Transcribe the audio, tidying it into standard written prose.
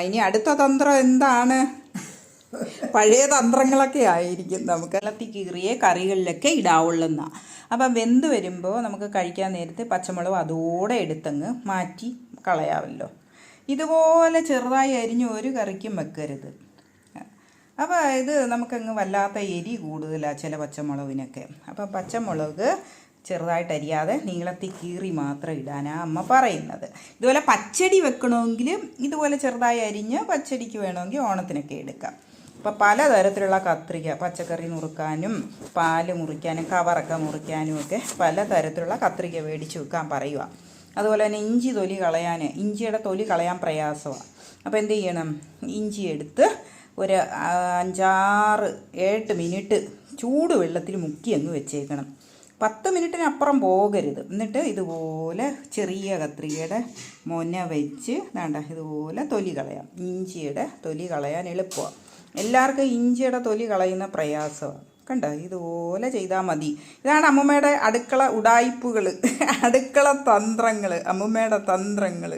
ഇനി അടുത്ത തന്ത്രം എന്താണ്? പഴയ തന്ത്രങ്ങളൊക്കെ ആയിരിക്കും. നമുക്ക് വെള്ളത്തിൽ കീറിയ കറികളിലൊക്കെ ഇടാവുള്ളെന്ന. അപ്പം വെന്ത് വരുമ്പോൾ നമുക്ക് കഴിക്കാൻ നേരത്ത് പച്ചമുളക് അതോടെ എടുത്തങ്ങ് മാറ്റി കളയാമല്ലോ. ഇതുപോലെ ചെറുതായി അരിഞ്ഞ് ഒരു കറിക്കും വെക്കരുത്. അപ്പോൾ ഇത് നമുക്കങ്ങ് വല്ലാത്ത എരി കൂടുതലാണ് ചില പച്ചമുളകിനൊക്കെ. അപ്പം പച്ചമുളക് ചെറുതായിട്ട് അരിയാതെ നീളത്തിൽ കീറി മാത്രം ഇടാനാണ് അമ്മ പറയുന്നത്. ഇതുപോലെ പച്ചടി വെക്കണമെങ്കിൽ ഇതുപോലെ ചെറുതായി അരിഞ്ഞ് പച്ചടിക്ക് വേണമെങ്കിൽ ഓണത്തിനൊക്കെ എടുക്കാം. അപ്പോൾ പലതരത്തിലുള്ള കത്രിക, പച്ചക്കറി മുറുക്കാനും പാല് മുറിക്കാനും കവറൊക്കെ മുറിക്കാനും ഒക്കെ പലതരത്തിലുള്ള കത്രിക മേടിച്ച് വെക്കാൻ പറയുക. അതുപോലെ തന്നെ ഇഞ്ചി തൊലി കളയാൻ, ഇഞ്ചിയുടെ തൊലി കളയാൻ പ്രയാസമാണ്. അപ്പോൾ എന്ത് ചെയ്യണം? ഇഞ്ചി എടുത്ത് ഒരു 5-6-7 മിനിറ്റ് ചൂട് വെള്ളത്തിൽ മുക്കി അങ്ങ് വെച്ചേക്കണം. 10 മിനിറ്റിനപ്പുറം പോകരുത്. എന്നിട്ട് ഇതുപോലെ ചെറിയ കത്രികയുടെ മൊന വെച്ച് വേണ്ട ഇതുപോലെ തൊലി കളയാം. ഇഞ്ചിയുടെ തൊലി കളയാൻ എളുപ്പമാണ്. എല്ലാവർക്കും ഇഞ്ചിയുടെ തൊലി കളയുന്ന പ്രയാസമാണ്. കണ്ടോ, ഇതുപോലെ ചെയ്താൽ മതി. ഇതാണ് അമ്മൂമ്മയുടെ അടുക്കള ഉടായിപ്പുകൾ, അടുക്കള തന്ത്രങ്ങൾ, അമ്മൂമ്മയുടെ തന്ത്രങ്ങൾ.